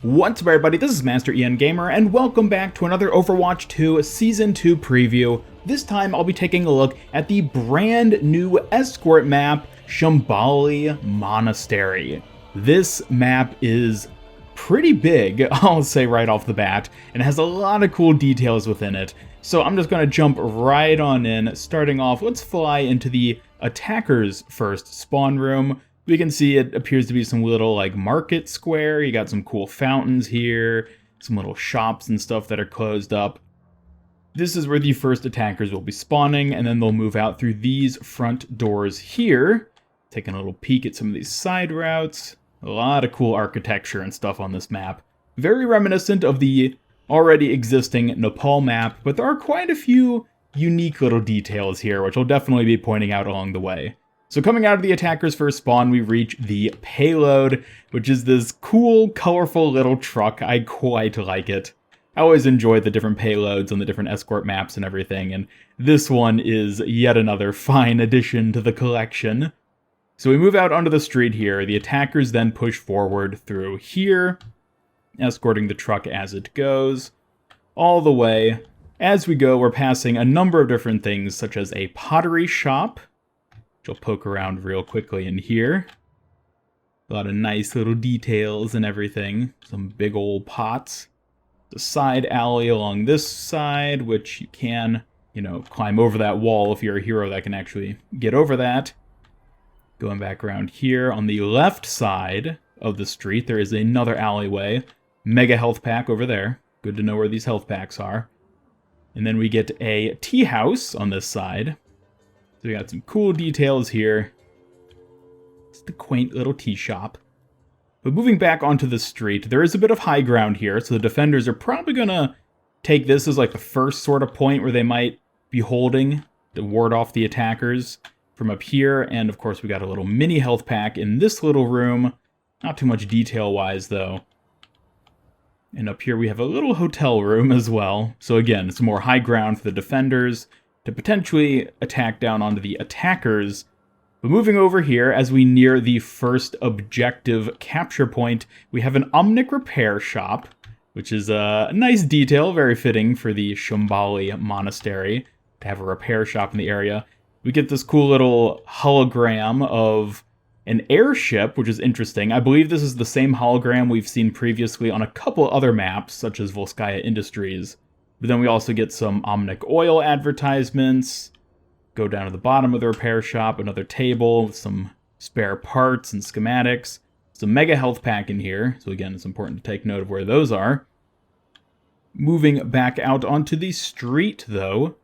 What's up everybody, this is Master Ian Gamer, and welcome back to another Overwatch 2 Season 2 preview. This time I'll be taking a look at the brand new escort map, Shambali Monastery. This map is pretty big, I'll say right off the bat, and has a lot of cool details within it. So I'm just going to jump right on in. Starting off, let's fly into the attacker's first spawn room. We can see it appears to be some little like market square. You got some cool fountains here, some little shops and stuff that are closed up. This is where the first attackers will be spawning, and then they'll move out through these front doors here. Taking a little peek at some of these side routes. A lot of cool architecture and stuff on this map. Very reminiscent of the already existing Nepal map, but there are quite a few unique little details here, which I'll definitely be pointing out along the way. So coming out of the attacker's first spawn, we reach the payload, which is this cool, colorful little truck. I quite like it. I always enjoy the different payloads on the different escort maps and everything, and this one is yet another fine addition to the collection. So we move out onto the street here. The attackers then push forward through here, escorting the truck as it goes, all the way. As we go, we're passing a number of different things, such as a pottery shop, which I'll poke around real quickly in here. A lot of nice little details and everything. Some big old pots. The side alley along this side, which you can, climb over that wall if you're a hero that can actually get over that. Going back around here, on the left side of the street, there is another alleyway. Mega health pack over there. Good to know where these health packs are. And then we get a tea house on this side. So we got some cool details here. It's the quaint little tea shop. But moving back onto the street, there is a bit of high ground here, so the defenders are probably going to take this as like the first sort of point where they might be holding to ward off the attackers from up here. And of course we got a little mini health pack in this little room. Not too much detail-wise though. And up here we have a little hotel room as well. So again, it's more high ground for the defenders to potentially attack down onto the attackers. But moving over here, as we near the first objective capture point, we have an Omnic repair shop, which is a nice detail, very fitting for the Shambali Monastery, to have a repair shop in the area. We get this cool little hologram of an airship, which is interesting. I believe this is the same hologram we've seen previously on a couple other maps, such as Volskaya Industries. But then we also get some Omnic oil advertisements. Go down to the bottom of the repair shop, another table with some spare parts and schematics. Some mega health pack in here, so again, it's important to take note of where those are. Moving back out onto the street, though,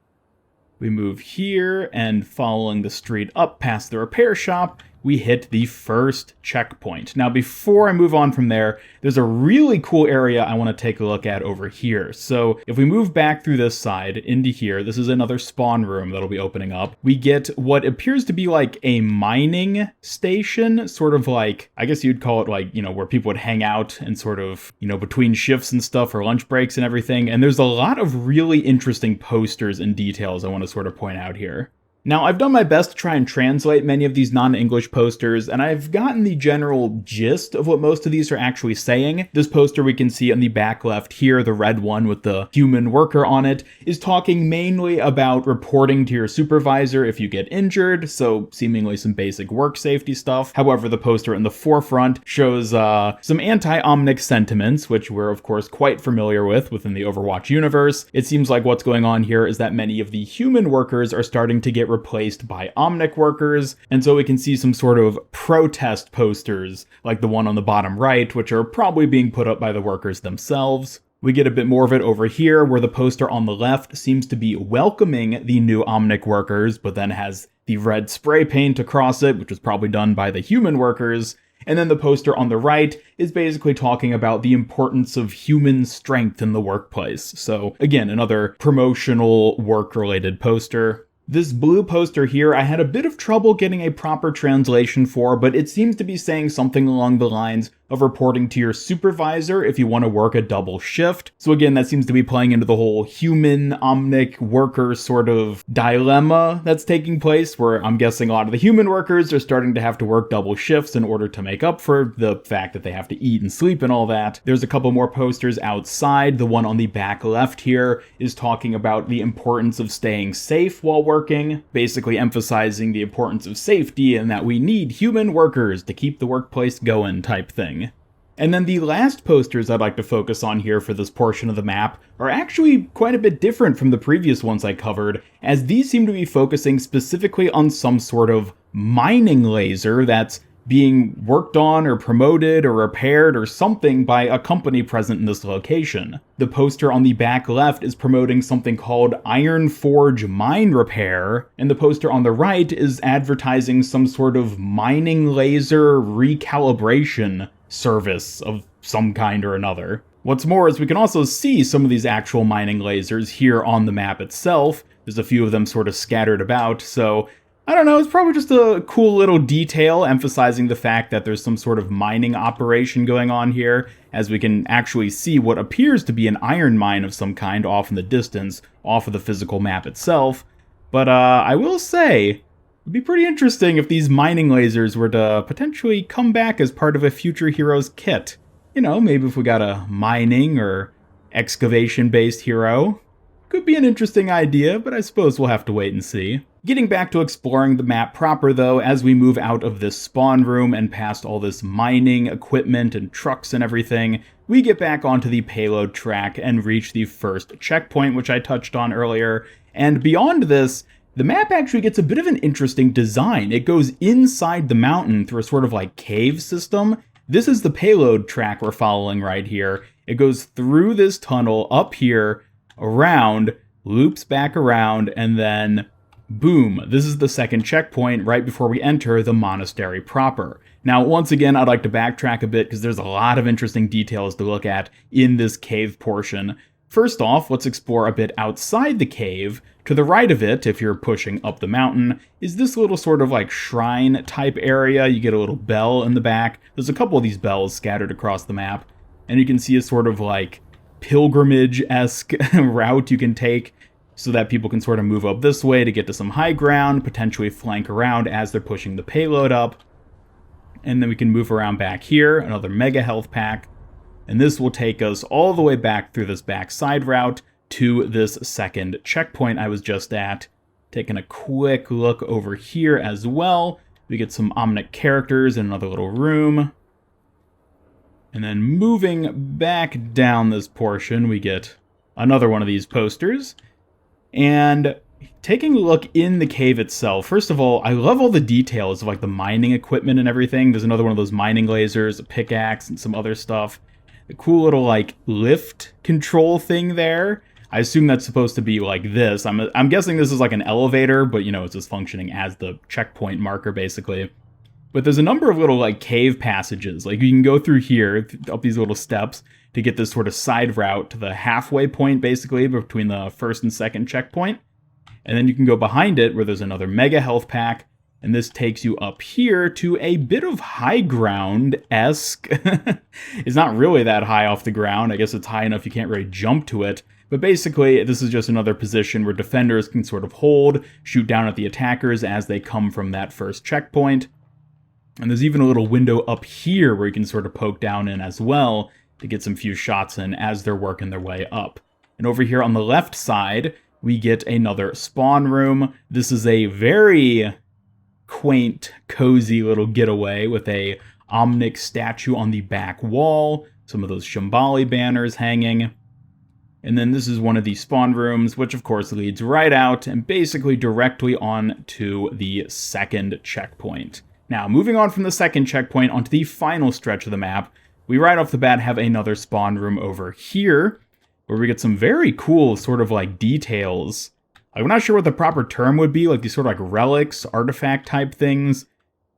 we move here, and following the street up past the repair shop, we hit the first checkpoint. Now, before I move on from there, there's a really cool area I want to take a look at over here. So if we move back through this side into here, this is another spawn room that'll be opening up. We get what appears to be like a mining station, sort of like, I guess you'd call it like, where people would hang out and sort of, between shifts and stuff or lunch breaks and everything. And there's a lot of really interesting posters and details I want to sort of point out here. Now, I've done my best to try and translate many of these non-English posters, and I've gotten the general gist of what most of these are actually saying. This poster we can see on the back left here, the red one with the human worker on it, is talking mainly about reporting to your supervisor if you get injured, so seemingly some basic work safety stuff. However, the poster in the forefront shows some anti-Omnic sentiments, which we're of course quite familiar with within the Overwatch universe. It seems like what's going on here is that many of the human workers are starting to get replaced by Omnic workers, and so we can see some sort of protest posters, like the one on the bottom right, which are probably being put up by the workers themselves. We get a bit more of it over here, where the poster on the left seems to be welcoming the new Omnic workers, but then has the red spray paint across it, which was probably done by the human workers. And then the poster on the right is basically talking about the importance of human strength in the workplace. So again, another promotional work-related poster. This blue poster here, I had a bit of trouble getting a proper translation for, but it seems to be saying something along the lines of reporting to your supervisor if you want to work a double shift. So again, that seems to be playing into the whole human omnic worker sort of dilemma that's taking place, where I'm guessing a lot of the human workers are starting to have to work double shifts in order to make up for the fact that they have to eat and sleep and all that. There's a couple more posters outside. The one on the back left here is talking about the importance of staying safe while working, basically emphasizing the importance of safety and that we need human workers to keep the workplace going type thing. And then the last posters I'd like to focus on here for this portion of the map are actually quite a bit different from the previous ones I covered, as these seem to be focusing specifically on some sort of mining laser that's being worked on or promoted or repaired or something by a company present in this location. The poster on the back left is promoting something called Iron Forge Mine Repair, and the poster on the right is advertising some sort of mining laser recalibration service of some kind or another. What's more is we can also see some of these actual mining lasers here on the map itself. There's a few of them sort of scattered about, so I don't know, it's probably just a cool little detail emphasizing the fact that there's some sort of mining operation going on here, as we can actually see what appears to be an iron mine of some kind off in the distance, off of the physical map itself. But I will say, it'd be pretty interesting if these mining lasers were to potentially come back as part of a future hero's kit. You know, maybe if we got a mining or excavation-based hero. Could be an interesting idea, but I suppose we'll have to wait and see. Getting back to exploring the map proper though, as we move out of this spawn room and past all this mining equipment and trucks and everything, we get back onto the payload track and reach the first checkpoint, which I touched on earlier. And beyond this, the map actually gets a bit of an interesting design. It goes inside the mountain through a sort of like cave system. This is the payload track we're following right here. It goes through this tunnel up here, around, loops back around, and then boom, this is the second checkpoint right before we enter the monastery proper. Now, once again, I'd like to backtrack a bit because there's a lot of interesting details to look at in this cave portion. First off, let's explore a bit outside the cave. To the right of it, if you're pushing up the mountain, is this little sort of like shrine type area. You get a little bell in the back. There's a couple of these bells scattered across the map, and you can see a sort of like pilgrimage-esque route you can take so that people can sort of move up this way to get to some high ground, potentially flank around as they're pushing the payload up. And then we can move around back here, another mega health pack. And this will take us all the way back through this back side route to this second checkpoint I was just at. Taking a quick look over here as well. We get some omnic characters in another little room. And then moving back down this portion, we get another one of these posters. And taking a look in the cave itself, first of all, I love all the details of like the mining equipment and everything. There's another one of those mining lasers, a pickaxe, and some other stuff. A cool little like lift control thing there. I assume that's supposed to be like this. I'm guessing this is like an elevator, but you know, it's just functioning as the checkpoint marker basically. But there's a number of little like cave passages. Like you can go through here, up these little steps, to get this sort of side route to the halfway point basically between the first and second checkpoint. And then you can go behind it where there's another mega health pack. And this takes you up here to a bit of high ground-esque. It's not really that high off the ground. I guess it's high enough you can't really jump to it. But basically, this is just another position where defenders can sort of hold, shoot down at the attackers as they come from that first checkpoint. And there's even a little window up here where you can sort of poke down in as well to get some few shots in as they're working their way up. And over here on the left side, we get another spawn room. This is a very quaint, cozy little getaway with a Omnic statue on the back wall, some of those Shambali banners hanging. And then this is one of the spawn rooms, which of course leads right out and basically directly on to the second checkpoint. Now, moving on from the second checkpoint onto the final stretch of the map, we right off the bat have another spawn room over here, where we get some very cool sort of like details. I'm not sure what the proper term would be, like these sort of like relics, artifact type things.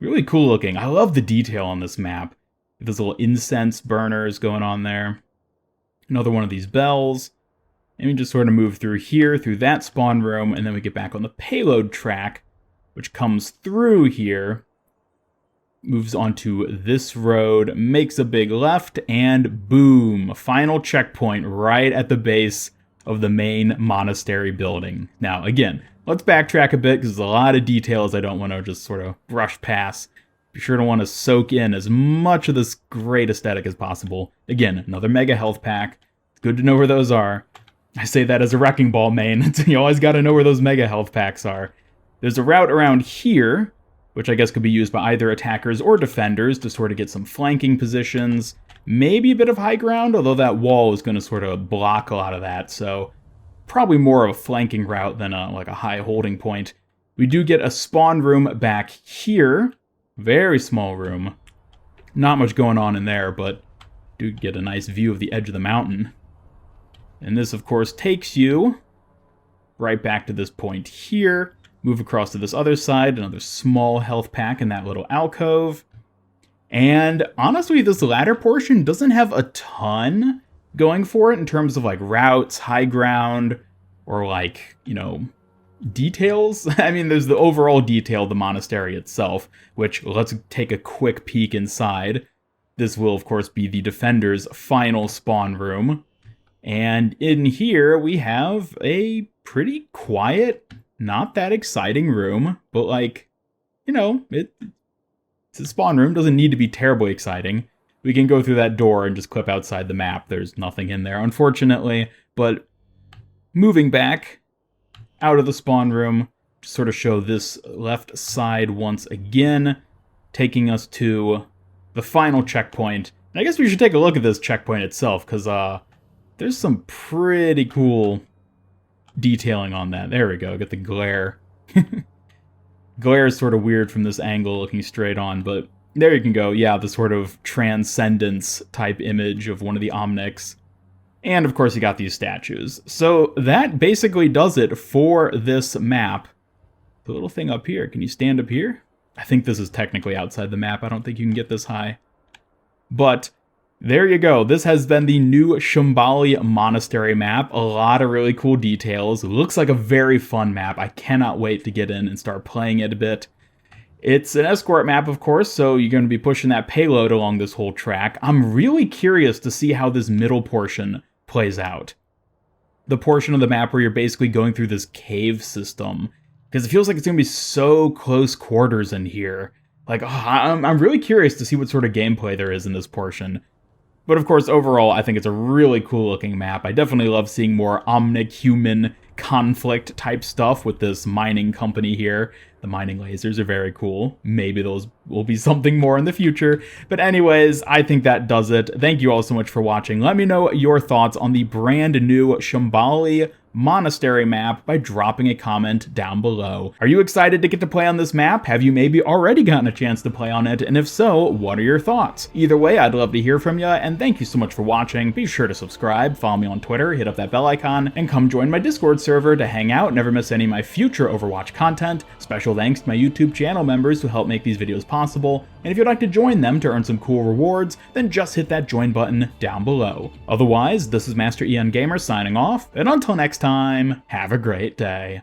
Really cool looking. I love the detail on this map. There's little incense burners going on there. Another one of these bells. And we just sort of move through here, through that spawn room, and then we get back on the payload track, which comes through here. moves onto this road, makes a big left, and boom, final checkpoint right at the base of the main monastery building. Now, again, let's backtrack a bit because there's a lot of details I don't want to just sort of brush past. Be sure to want to soak in as much of this great aesthetic as possible. Again, another mega health pack. It's good to know where those are. I say that as a Wrecking Ball main. You always got to know where those mega health packs are. There's a route around here, which I guess could be used by either attackers or defenders to sort of get some flanking positions. Maybe a bit of high ground, although that wall is going to sort of block a lot of that, so probably more of a flanking route than like a high holding point. We do get a spawn room back here. Very small room. Not much going on in there, but do get a nice view of the edge of the mountain. And this, of course, takes you right back to this point here. Move across to this other side, another small health pack in that little alcove. And honestly, this latter portion doesn't have a ton going for it in terms of like routes, high ground, or like, you know, details. I mean, there's the overall detail of the monastery itself, which let's take a quick peek inside. This will, of course, be the defender's final spawn room. And in here, we have a pretty quiet, not that exciting room, but like, you know, it's a spawn room, doesn't need to be terribly exciting. We can go through that door and just clip outside the map. There's nothing in there, unfortunately, but moving back out of the spawn room, to sort of show this left side once again, taking us to the final checkpoint. And I guess we should take a look at this checkpoint itself, because there's some pretty cool detailing on that. There we go, get the glare. Glare is sort of weird from this angle looking straight on, but there you can go. Yeah, the sort of transcendence type image of one of the Omnics. And of course you got these statues. So that basically does it for this map. The little thing up here, can you stand up here? I think this is technically outside the map. I don't think you can get this high. But there you go. This has been the new Shambali Monastery map. A lot of really cool details. It looks like a very fun map. I cannot wait to get in and start playing it a bit. It's an escort map, of course, so you're going to be pushing that payload along this whole track. I'm really curious to see how this middle portion plays out. The portion of the map where you're basically going through this cave system. Because it feels like it's going to be so close quarters in here. Like, I'm really curious to see what sort of gameplay there is in this portion. But of course, overall, I think it's a really cool looking map. I definitely love seeing more Omnic-human conflict type stuff with this mining company here. The mining lasers are very cool. Maybe those will be something more in the future. But anyways, I think that does it. Thank you all so much for watching. Let me know your thoughts on the brand new Shambali Monastery map by dropping a comment down below. Are you excited to get to play on this map? Have you maybe already gotten a chance to play on it? And if so, what are your thoughts? Either way, I'd love to hear from you, and thank you so much for watching. Be sure to subscribe, follow me on Twitter, hit up that bell icon, and come join my Discord server to hang out and never miss any of my future Overwatch content. Special thanks to my YouTube channel members who help make these videos possible, and if you'd like to join them to earn some cool rewards, then just hit that join button down below. Otherwise, this is Master Ian Gamer signing off, and until next time, have a great day.